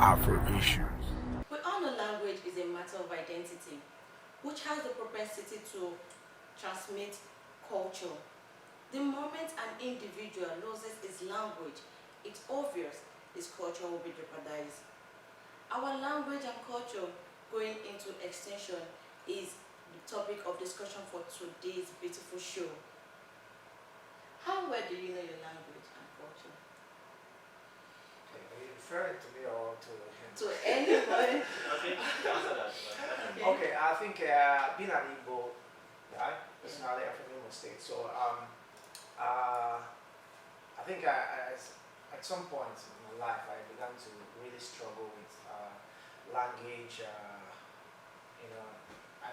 issues. We all know language is a matter of identity, which has the propensity to transmit culture. The moment an individual loses his language, it's obvious his culture will be jeopardized. Our language and culture going into extinction is the topic of discussion for today's beautiful show. How well do you know your language and culture? Okay, are you referring to me or to him? To anyone. Okay, answer that. Okay, I think being an Igbo guy, personally, I'm from Imo State, so I think at some point in my life I began to really struggle with language.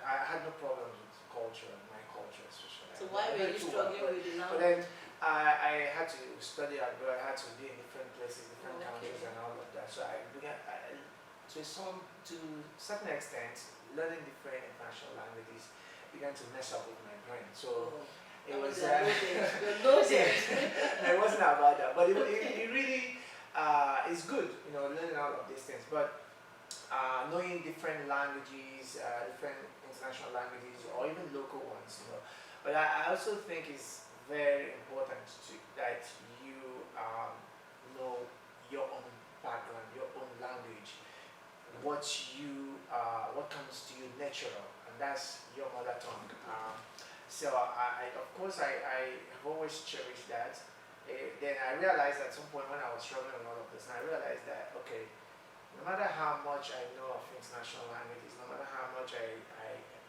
I had no problems with culture, my culture especially. So why were you struggling with the But then language? I had to study abroad. I had to be in different places, different countries, Okay. and all of that. So I began, to certain extent, learning different international languages began to mess up with my brain. So it was. It wasn't about that, but it really is good, learning all of these things. But knowing different languages, different international languages, or even local ones. But I also think it's very important that you know your own background, your own language, what comes to you natural, and that's your mother tongue. So of course I have always cherished that. Then I realized at some point when I was struggling with all of this, and I realized that okay, no matter how much I know of international languages, no matter how much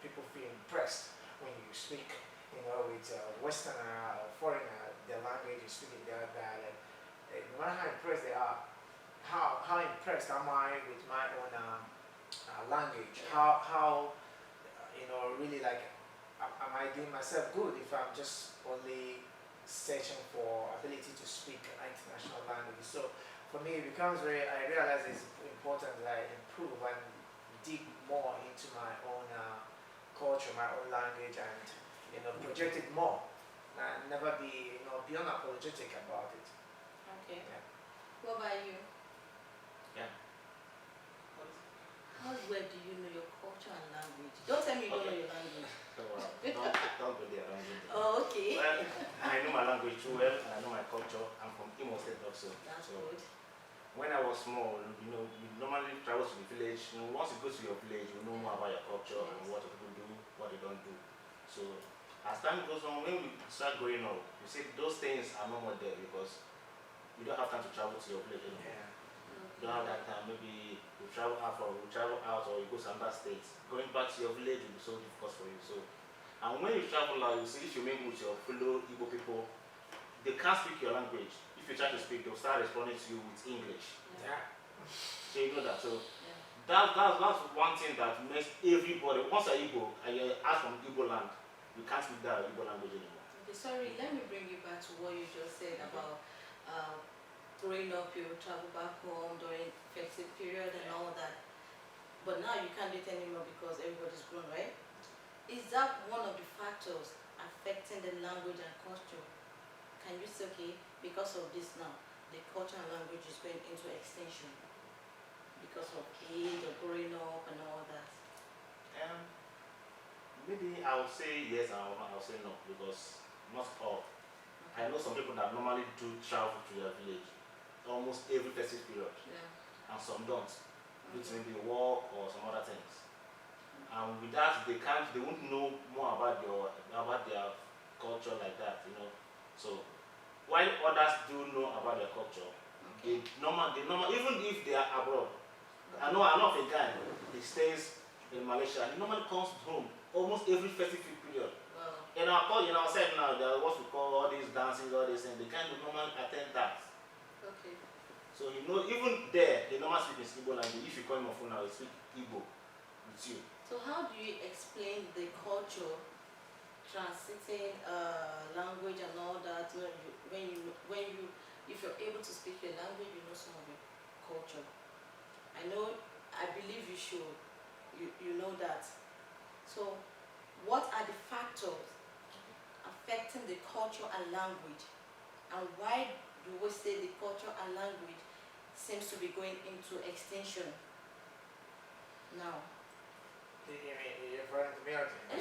people feel impressed when you speak, with Westerner or foreigner, their language, you speak in their dialect. No matter how impressed they are, how impressed am I with my own language? How really like, am I doing myself good if I'm just only searching for ability to speak international languages? So for me, it becomes I realize it's important that I improve and dig more into my own culture, my own language, and project it more, and never be be unapologetic about it. Okay. Yeah. What about you? Yeah. How well do you know your culture and language? Don't tell me you don't know your language. Don't go there. Don't go there. Oh, okay. Well, I know my language too well, and I know my culture. I'm from Imo State also. That's So good. when I was small, you normally travel to the village. Once you go to your village, you know more about your culture and what people do, what they don't do. So as time goes on, when we start growing up, you see those things are no more there because you don't have time to travel to your village anymore. Yeah. You don't have that time. Maybe you travel out or you go to another state. Going back to your village will be so difficult for you. So, and when you travel out, you see if you mingle with your fellow Igbo people, they can't speak your language. If you try to speak, they'll start responding to you with English. Yeah. So you know that. So Yeah. that's one thing that makes everybody. Once you're Igbo and you ask from Igbo land, you can't speak that Igbo language anymore. Okay, sorry, let me bring you back to what you just said about growing up, you travel back home during festive period and all that. But now you can't do it anymore because everybody's grown, right? Is that one of the factors affecting the language and culture? Can you say, okay, because of this now, the culture and language is going into extinction because of age or growing up and all that? Maybe I'll say yes and I'll say no because not all. Okay. I know some people that normally do travel to their village almost every festive period, Yeah. and some don't, due to Okay. maybe work or some other things. And with that, they won't know more about their culture like that, So while others do know about their culture, Okay. they normal, even if they are abroad. I know of a guy, he stays in Malaysia, and he normally comes home almost every festive period. Wow. In our side now, there are what we call all these dances, all these things. They kind of normally attend that. Okay. So even there, they normally speak in Igbo language. If you call him on phone now, he speak Igbo with you. So how do you explain the culture transiting language and all that? If you're able to speak your language, you know some of your culture. I believe you should. You know that. So what are the factors affecting the culture and language, and why do we say the culture and language seems to be going into extinction now. You mean you're referring to me or to me?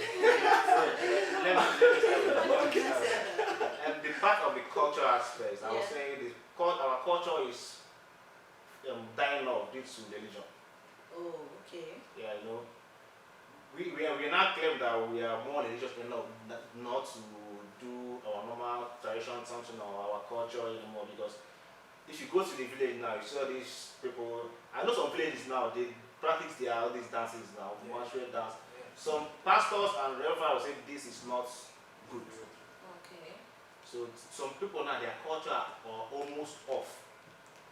Let me start. And the part of the culture aspect, I was Yeah. saying our culture is dying off due to religion. Oh, okay. Yeah, you know, we now claim that we are more religious enough not to do our normal tradition, something or our culture anymore. Because if you go to the village now, you see all these people. I know some villages now they practice all these dances now, Yeah. martial dance. Yeah. Some pastors and reverends will say this is not good. Okay. So some people now their culture are almost off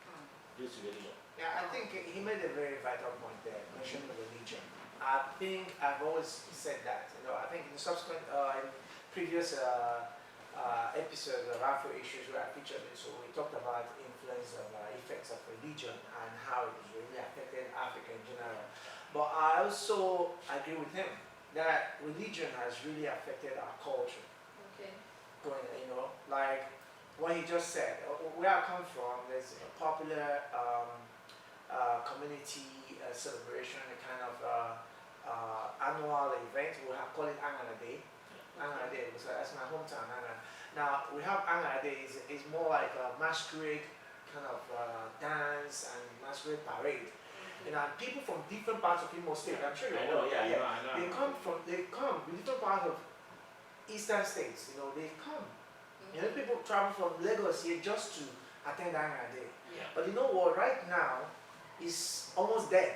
Hmm. due to religion. Yeah, I think he made a very vital point there, mentioning religion. I think I've always said that. You know, I think in the subsequent, in previous episodes of Afro issues where I featured this, so we talked about influence of effects of religion and how it has really affected Africa in general. But I also agree with him that religion has really affected our culture. Okay. Going, you know, like what he just said. Where I come from, there's a popular community celebration, a kind of annual event. We have call it Angana Day. Angana Day, so that's my hometown. Angana. Now we have Angana Day is more like a masquerade kind of dance and masquerade parade. You know, and people from different parts of Imo State. I'm sure you I know, yeah, I know. They come from different parts of eastern states. You know, they come. You know, people travel from Lagos here just to attend Angana Day. Yeah. But you know what? Right now, it's almost dead.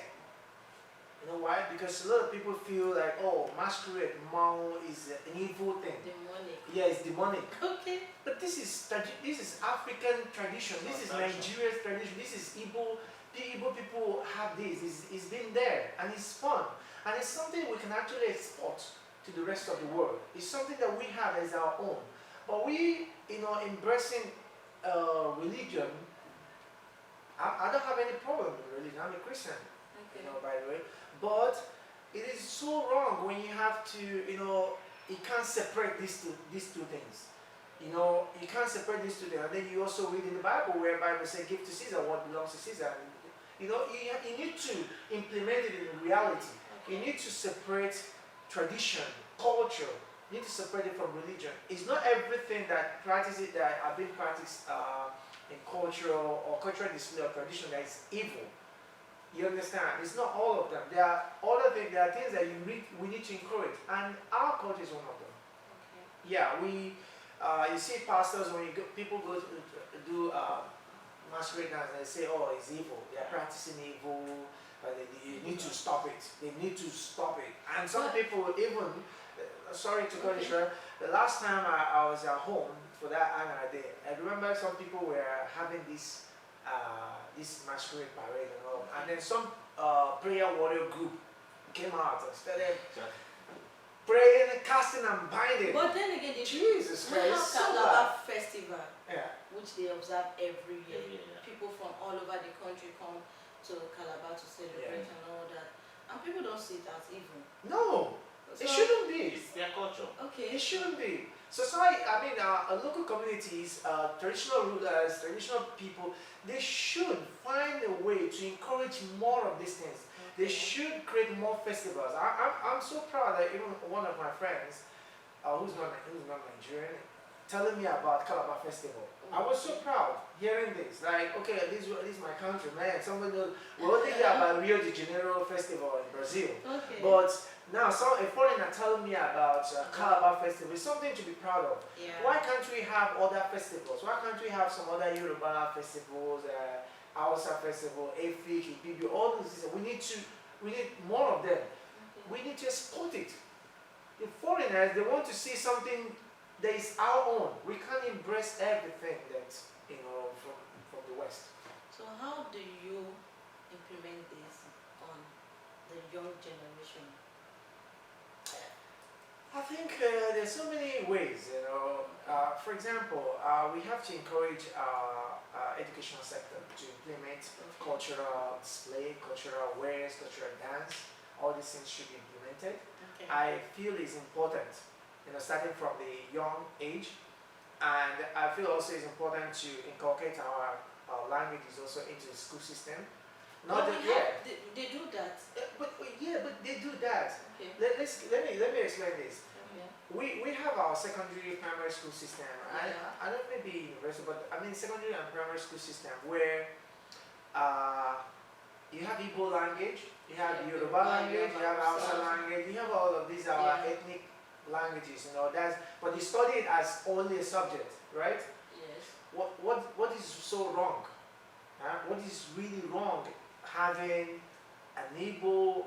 You know why? Because a lot of people feel like, oh, masquerade, Mao is an evil thing. Demonic. Yeah, it's demonic. Okay. But this is African tradition. This is Nigeria's tradition. This is Igbo. The Igbo people have this. It's been there, and it's fun, and it's something we can actually export to the rest of the world. It's something that we have as our own. But we, you know, embracing religion. I don't have any problem with religion. I'm a Christian, Okay. you know, by the way. But it is so wrong when you have to, you know, you can't separate these two things. You know, you can't separate these two things. And then you also read in the Bible where the Bible says, give to Caesar what belongs to Caesar. You know, you need to implement it in reality. You Okay. need to separate tradition, culture. You need to separate it from religion. It's not everything that practices that are being practiced in cultural or cultural display or tradition that is evil. You understand? It's not all of them. There are other things. There are things that we need to encourage, and our culture is one of them. Okay. Yeah, you see pastors when people go to do masquerade dance, they say, oh, it's evil. They are practicing evil. You need to stop it. They need to stop it. And some people even, sorry to cut it short, the last time I was at home for that Angana Day, I remember some people were having this masquerade parade and all. And then some prayer warrior group came out and started praying, casting and binding. But then again, Jesus we have Christ, so bad. Calabar Festival, Yeah. which they observe every year. Every year, yeah. People from all over the country come to Calabar to celebrate and all that. And people don't see it as evil. No, So, it shouldn't be. It's their culture. Okay. It shouldn't be. Society, I mean, local communities, traditional rulers, traditional people, they should find a way to encourage more of these things. They should create more festivals. I'm so proud that even one of my friends, who's not Nigerian, telling me about Calabar Festival. I was so proud hearing this. Like, okay, this is my country, man. Somebody knows. We only hear about Rio de Janeiro Festival in Brazil. Okay. But now, a foreigner telling me about Calabar Festival is something to be proud of. Yeah. Why can't we have other festivals? Why can't we have some other Yoruba festivals, Hausa festival, Efik, Ibibi, all these? We need more of them. Okay. We need to export it. The foreigners, they want to see something that is our own. We can't embrace everything that, you know, from the West. So how do you implement this on the young generation? I think there's so many ways, you know. For example, we have to encourage our educational sector to implement cultural display, cultural awareness, cultural dance. All these things should be implemented. Okay. I feel is important, you know, starting from the young age, and I feel also it's important to inculcate our languages also into the school system. Well, Not that, yeah. they do that. But they do that. Okay. Let me explain this. Okay. We have our secondary primary school system. Yeah. I don't maybe university, but I mean secondary and primary school system where you have Igbo language, you have Yeah, Yoruba Yoruba, language, you have Hausa. Hausa language, you have all of these Yeah. ethnic languages. But you study it as only a subject, right? Yes. What is so wrong? Huh? What is really wrong having an Igbo,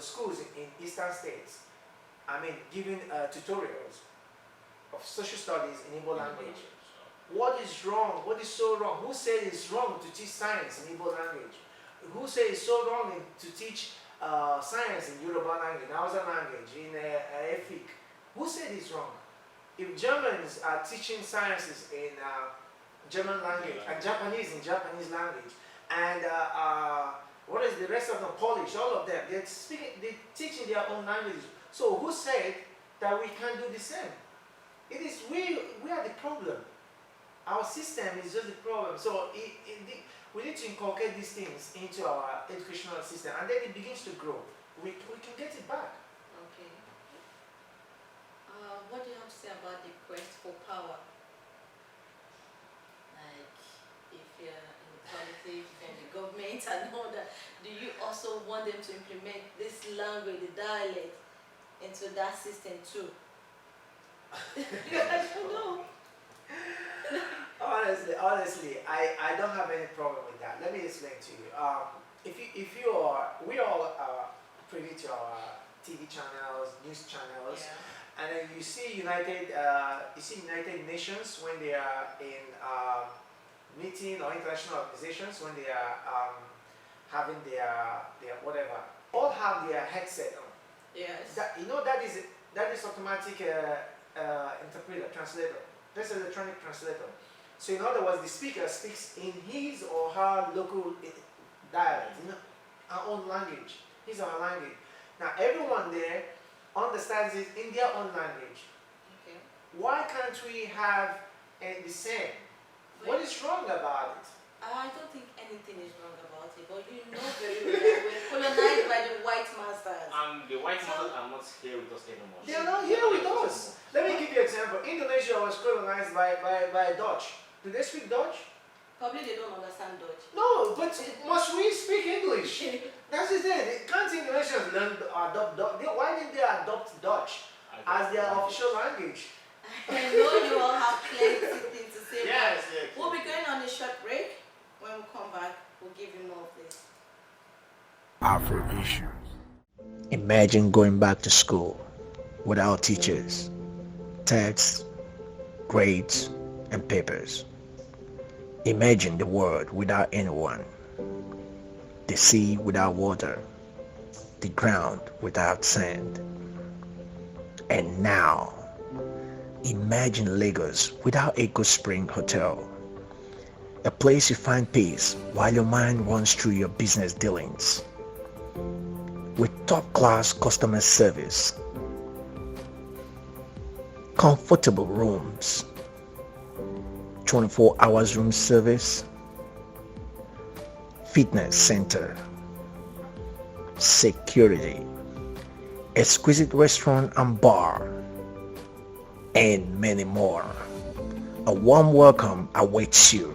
schools in eastern states, giving tutorials of social studies in Igbo language? What is wrong? What is so wrong? Who said it's wrong to teach science in Igbo language? Who said it's so wrong to teach science in Yoruba language, in Hausa language, in Efik? Who said it's wrong? If Germans are teaching sciences in German language and Japanese in Japanese language, and what is the rest of them, Polish, all of them, they're teaching their own languages. So who said that we can't do the same? It is we are the problem. Our system is just the problem. So we need to inculcate these things into our educational system, and then it begins to grow. We can get it back. Okay. What do you have to say about the quest for power? Like, if you're in politics, if you're in the government and all that, do you also want them to implement this language, the dialect, into that system too? I don't know. Honestly, I don't have any problem with that. Let me explain to you. We all are privy to our TV channels, news channels, Yeah. and then you see United Nations when they are in meeting, or international organizations when they are having their whatever. All have their headset on. Yes. That is automatic interpreter, translator. That's an electronic translator. So in other words, the speaker speaks in his or her local dialect, our own language, his or her language. Now everyone there understands it in their own language. Okay. Why can't we have the same? What is wrong about it? I don't think anything is wrong about it, but you know very well that we're colonized by the white masters. And the white masters are not here with us anymore. They are not here with us. Let me give you an example. Indonesia was colonized by Dutch. Do they speak Dutch? Probably they don't understand Dutch. No, but must we speak English? That's the thing. Can't Indonesians learn adopt Dutch? Why didn't they adopt Dutch as their official language? I know you all have plenty of things to say. Yes, but yes. We'll be going on a short break. When we come back, we'll give you more of this. Afro issues. Imagine going back to school without teachers, texts, grades, and papers. Imagine the world without anyone, the sea without water, the ground without sand. And now, imagine Lagos without Echo Spring Hotel, a place you find peace while your mind runs through your business dealings. With top-class customer service, comfortable rooms, 24 hours room service, fitness center, security, exquisite restaurant and bar, and many more. A warm welcome awaits you,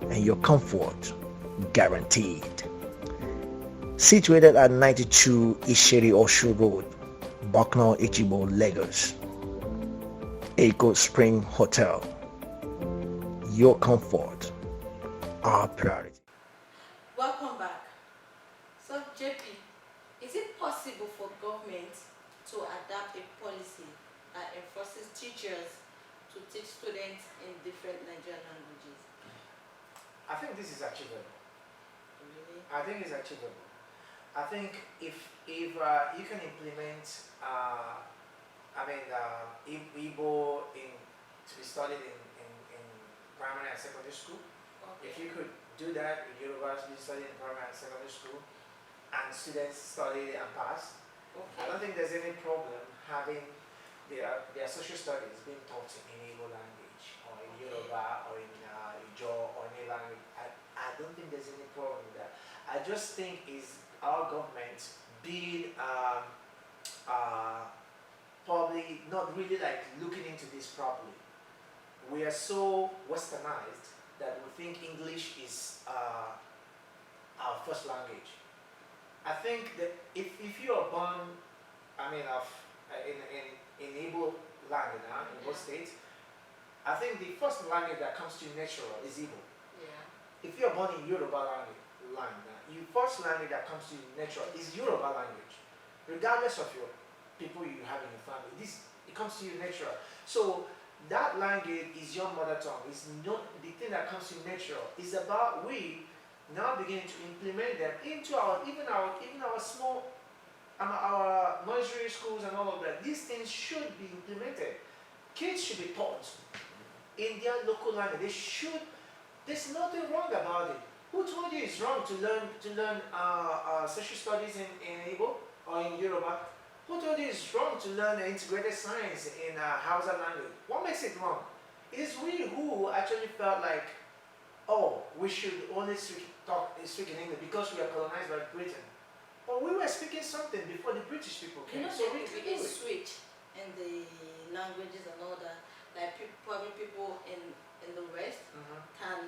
and your comfort guaranteed. Situated at 92 Isheri Oshu Road, Bucknell, Ichibo, Lagos. Echo Spring Hotel. Your comfort, our priority. Welcome back. So, JP, is it possible for government to adapt a policy that enforces teachers to teach students in different Nigerian languages? I think this is achievable. Really? I think it's achievable. I think if you can implement, Igbo to be studied in primary and secondary school. Okay. If you could do that with Yoruba to be studied in primary and secondary school, and students study and pass, Okay. I don't think there's any problem having their social studies being taught in Igbo language, or in Okay. Yoruba, or in Ijo, or in language. I don't think there's any problem with that. I just think is our government being probably not really like looking into this properly. We are so westernized that we think English is our first language. I think that if you are born, I mean, in Igbo land, in both states, I think the first language that comes to you natural is Igbo. Yeah. If you are born in Yoruba land, your first language that comes to you natural is Yoruba language, regardless of your people you have in your family. It comes to you natural. So that language is your mother tongue. It's not the thing that comes to you natural. It's about we now beginning to implement them into even our small our nursery schools and all of that. These things should be implemented. Kids should be taught in their local language. They should. There's nothing wrong about it. Who told you it's wrong to learn social studies in Igbo or in Yoruba? Who told you it's wrong to learn integrated science in Hausa language? What makes it wrong? It is we who actually felt like, oh, we should only speak in English because we are colonized by Britain. But we were speaking something before the British people You came. know, So we there can will be do a it. switch in the languages and all that. Like probably people in the West Mhm. can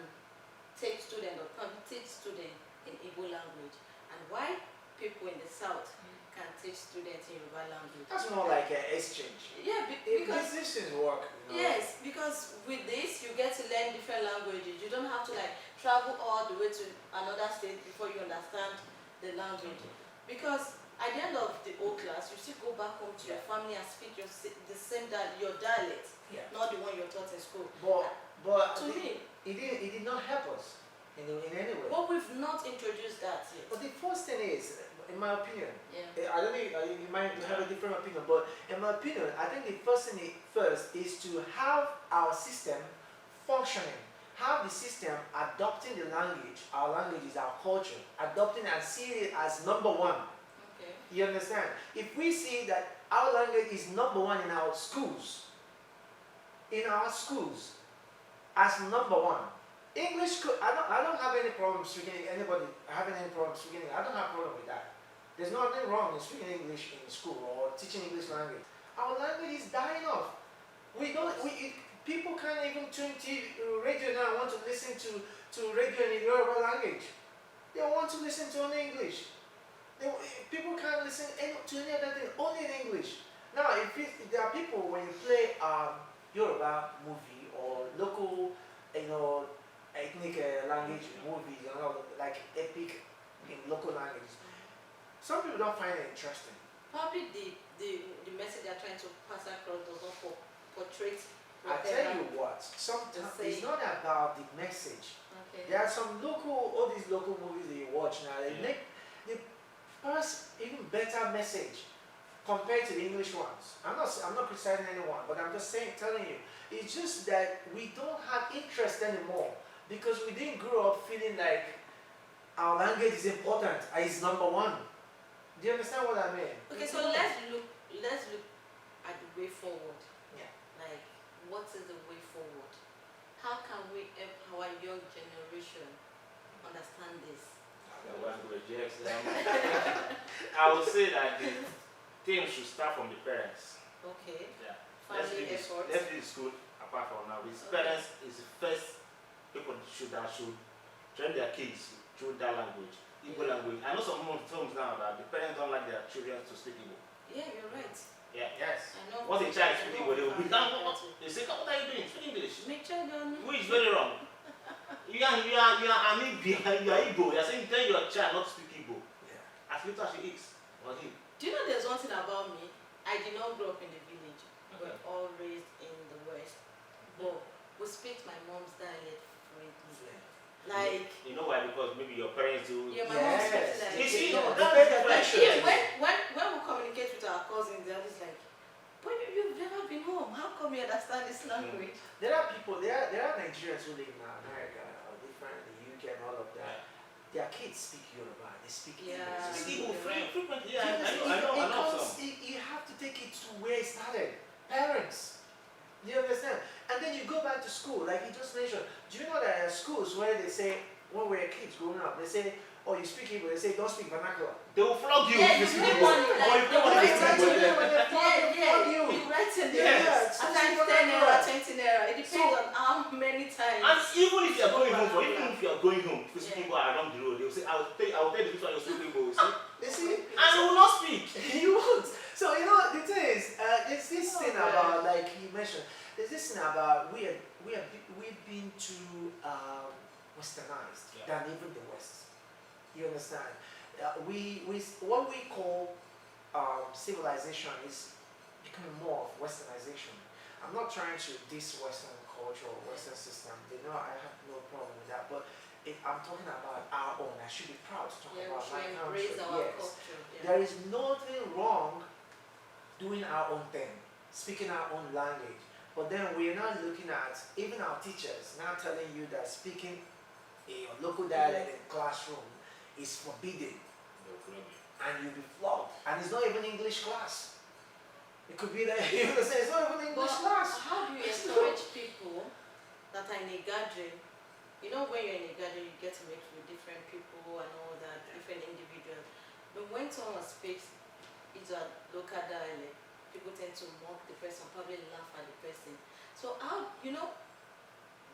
take student or probably teach student in Igbo language, and white people in the South can teach students in Yoruba language. That's more like an exchange. Yeah, Because because these things work. yes, because with this you get to learn different languages. You don't have to like travel all the way to another state before you understand the language. Because at the end of the old class, you still go back home to your family and speak the same your dialect, Yeah. not the one you're taught in school. But To me, it did not help us in any way. but we've not introduced that yet. But the first thing is, in my opinion, Yeah. I don't know, you might have a different opinion, but in my opinion, I think the first thing is to have our system functioning. Have the system adopting the language, our languages, our culture, adopting and seeing it as number one. Okay. You understand? If we see that our language is number one in our schools, as number one, English, I don't have any problem speaking, anybody having any problem speaking, I don't have a problem with that. There's nothing wrong in speaking English in school or teaching English language. Our language is dying off. People can't even tune radio now, want to listen to radio in Yoruba language. They want to listen to only English. People can't listen to any other thing, only in English. Now, if there are people, when you play Yoruba movie or local, ethnic language movies, like epic in local languages, some people don't find it interesting. Probably the message they're trying to pass across does not portray I tell you what, sometimes it's not about the message. Okay. There are all these local movies that you watch now, they pass even better message compared to the English ones. I'm not criticizing anyone, but I'm just telling you, it's just that we don't have interest anymore because we didn't grow up feeling like our language is important, it's number one. Do you understand what I mean? Okay, so let's look at the way forward. Yeah. Like, what is the way forward? How can we help our young generation understand this? The language, yes. I would say that the thing should start from the parents. Okay. Yeah. Family efforts. Let's leave school apart from now. His parents is the first people should train their kids through that language, Igbo language. I know some homes now that the parents don't like their children to speak Igbo. Yeah, you're right. Yeah. Yes. I know. Once a child speaks Igbo, they will be down. down. They say, "What are you doing? Speak English." Make sure you're Which is very wrong. You are Igbo. You are saying tell your child not to speak Igbo. Yeah. As little as she is or him. Do you know there's one thing about me? I did not grow up in the village. Okay. We're all raised in the West. But we speak my mom's dialect fluently. Like, You know why? Because maybe your parents do. yeah, my mom Yes. speaks like You see, No, that's they pay the attention. difference. when we communicate with our cousins, they're just like, but you've never been home. How come you understand this language? There are Nigerians who live in America or different in the UK and all of that. Their kids speak Yoruba, they speak Yeah. English. they Speak speak Igbo frequently. Do you Yeah, understand? I know some. You have to take it to where it started. Parents. Do you understand? And then you go back to school, like you just mentioned. Do you know that there are schools where they say, when we were kids growing up, they say, oh, you speak Igbo, they say, don't speak vernacular. They will flog you Yeah, if you you speak pay Igbo. money, Or like, you pay money if you speak Igbo. You. You write in Yeah, there. it's At just times 10 vernacular. naira, 20 naira. It depends So- on how many times. And even if you are going home, Vernacular. even if you are going home to speak Yeah. Igbo along the road, they will say, I will tell the people you speak Igbo. See? You see? And they will not speak. You won't. So you know the thing is, there's this thing Okay. about, like you mentioned, there's this thing about we've been too westernized Yeah. than even the West. You understand? We what we call civilization is becoming more of westernization. I'm not trying to diss Western culture or Western system. They know I have no problem with that, but if I'm talking about our own, I should be proud to talk Yeah, we about my should country. embrace our Yes. culture. Yeah. There is nothing wrong doing our own thing, speaking our own language. But then we're not looking at even our teachers now telling you that speaking a local dialect in classroom is forbidden They will flog you. and you'll be flogged. And it's not even English class. It could be that you say it's not even English But class. how do you encourage people that are in a gathering? You know, when you're in a gathering, you get to mix with different people and all that, different individuals. But when someone speaks it's a local dialect, people tend to mock the person, probably laugh at the person. So how, you know,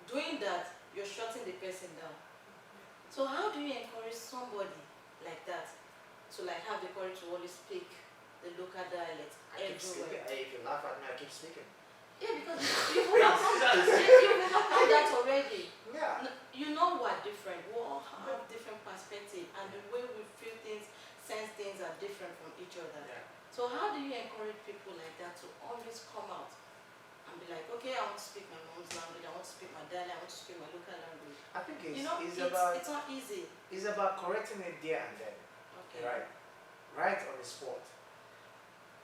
doing that, you're shutting the person down. So how do you encourage somebody like that to like have the courage to always speak the local dialect I keep speaking. everywhere? Hey, if you laugh at me, I keep speaking. Yeah, because you've overcome that already. Yeah. You know we're different. We all have different perspective, and the way we feel things, sense things are different from each other. Yeah. So how do you encourage people like that to always come out and be like, okay, I want to speak my mom's language, I want to speak my dialect, I want to speak my local language. I think You know, it's it's not easy. correcting it there and then. Okay. Right on the spot.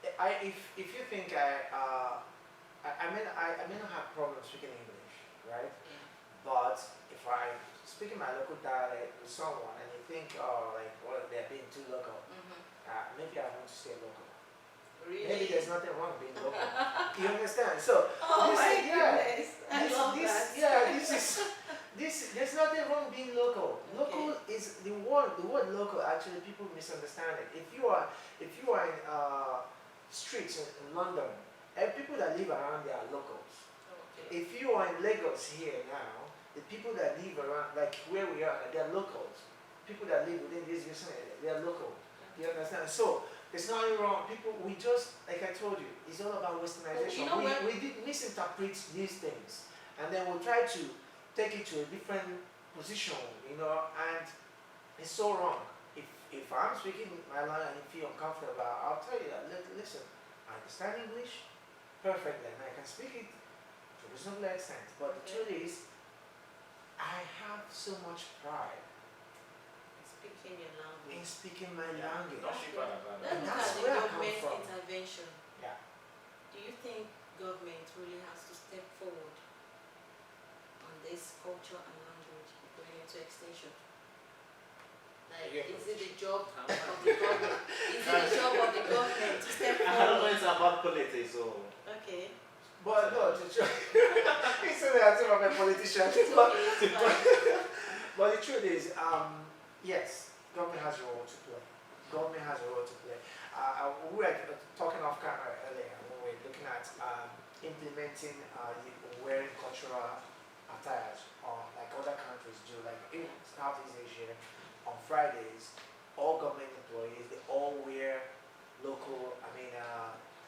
If you think I may not have problems speaking English, right? Yeah. But if I speak in my local dialect with someone and you think, oh, like, well, they're being too local, maybe I want to stay local. Really? Maybe there's nothing wrong with being local. You understand? So Oh this my is- yeah, goodness. I love that. there's nothing wrong being local. Okay. Local is the word local, actually people misunderstand it. If you are in streets in London, people that live around there are locals. Okay. If you are in Lagos here now, the people that live around, like where we are, they are locals. People that live within this vicinity, they are local. You understand? So there's nothing wrong. People, we just, like I told you, it's all about westernization. You know we did misinterpret these things, and then we'll try to take it to a different position, you know, and it's so wrong. If I'm speaking my language and you feel uncomfortable, I'll tell you that, listen, I understand English perfectly, and I can speak it to a reasonable extent, but the truth is, I have so much pride Speaking your language. in speaking my Yeah. language. Don't speak bad about Let's that. look That's at the where I come government from. intervention. Yeah. Do you think government really has to step forward on this culture and language going into extinction? Like, Yeah. is it the job of the government? Is it the job of the government to step I don't know forward? it's about politics, so Okay. But no, to try. He said that I'm a politician. It's okay, it's fine. But the truth is, yes, government has a role to play. Government has a role to play. We were talking off camera earlier when we were looking at implementing wearing cultural attires, like other countries do. Like in Southeast Asia, on Fridays, all government employees, they all wear local,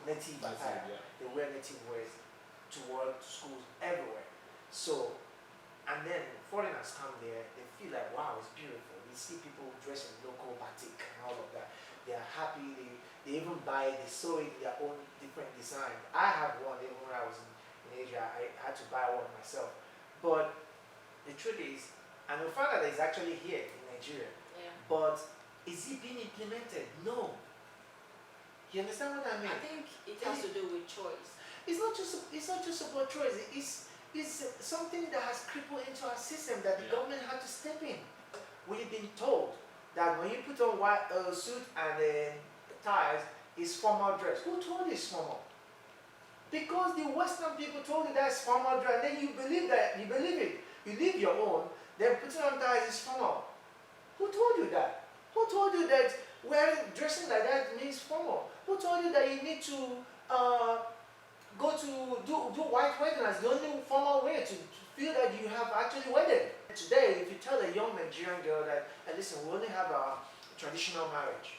native attire. yeah. They wear native wears to work, to schools, everywhere. So, and then foreigners come there, they feel like, wow, it's beautiful. We see people dressed in local batik and all of that. They are happy, they even buy, they sew it their own different design. I have one, even when I was in Asia, I had to buy one myself. But the truth is, and we found out that it's actually here in Nigeria, Yeah. but is it being implemented? No. You understand what I mean? I think it has to do with choice. It's not just about choice. It's something that has crippled into our system that the Yeah. government had to step in. We've been told that when you put on white suit and ties, it's formal dress. Who told you it's formal? Because the Western people told you that's formal dress, and then you believe it. You leave your own, then putting on ties is formal. Who told you that? Who told you that dressing like that means formal? Who told you that you need to go to do white wedding as the only formal way to feel that you have actually wedded? Today, if you tell a young Nigerian girl that, hey, listen, we only have a traditional marriage,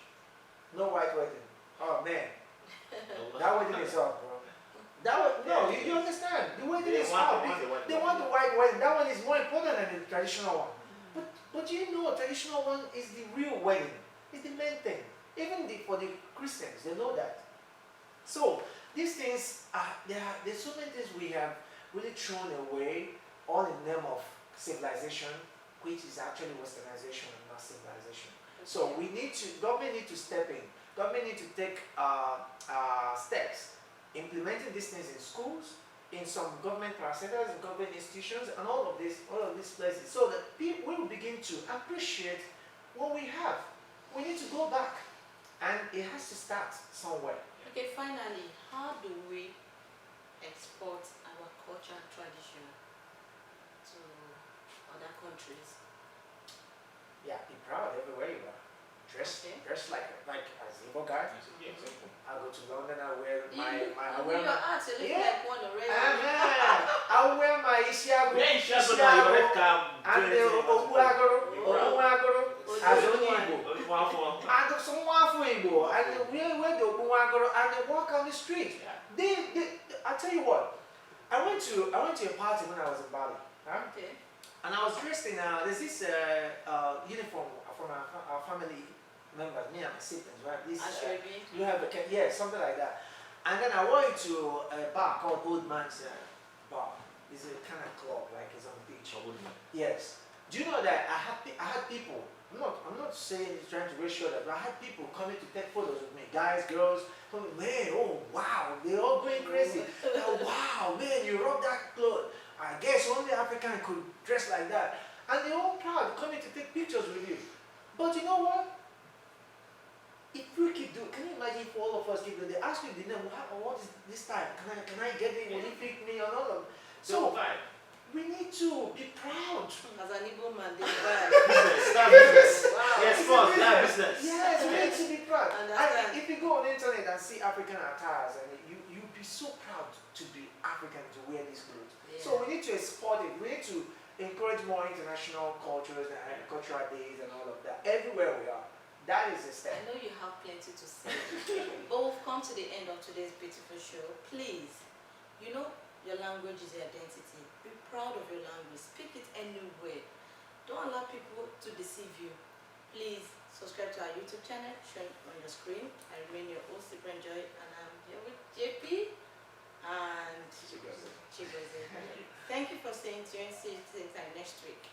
no white wedding. Oh man, that wedding is off, bro. No, you understand? The wedding is off. They want the white wedding. That one is more important than the traditional one. But you know, traditional one is the real wedding. It's the main thing. Even for the Christians, they know that. So these things there's so many things we have really thrown away, all in the name of civilization, which is actually westernization and not civilization. So government need to step in. Government need to take steps, implementing these things in schools, in some government parastatals, in government institutions, and all of these places, so that people will begin to appreciate what we have. We need to go back, and it has to start somewhere. Okay, finally, how do we export our culture and tradition to other countries? Yeah, be proud everywhere you are. Dress like a Zimbabwe guy. I go to London, I wear I wear your art, you look like one already. I wear my Isiago, Yeah, your red cap. and the Obuagoro, as only Igbo. And some waffle Igbo, and we wear the Obuagoro, and they walk on the street. I tell you what, I went to a party when I was in Bali, Okay. and I was dressed in there's this uniform from our family members, me and my siblings, right? This you have something like that. And then I went to a bar called Old Man's Bar. It's a kind of club, like it's on the beach. Yes. Do you know that I had people? I'm not saying it's trying to raise shoulders, but I had people coming to take photos with me, guys, girls. Coming, man, oh wow, they're all going crazy. Oh, wow, man, you rock that clothes. I guess only African could dress like that, and they're all proud coming to take pictures with you. But you know what? If we keep doing, can you imagine if all of us keep doing? They ask you the name, what is this time? Can I get it? Will you pick me or not? So we need to be proud. As an Igbo man, they buy. Start business. Wow. Yes, start business. Yes, we need to be proud. Understand. And if you go on the internet and see African attires, and you'll be so proud to be African, to wear these clothes. Yeah. So we need to export it. We need to encourage more international cultures and cultural days and all of that everywhere we are. That is a step. I know you have plenty to say, but we've come to the end of today's beautiful show. Please, you know your language is your identity. Be proud of your language. Speak it anywhere. Don't allow people to deceive you. Please subscribe to our YouTube channel shown on your screen. I remain your host, Cyprian Joy, and I'm here with JP and Chigozie. Thank you for staying tuned. See you next week.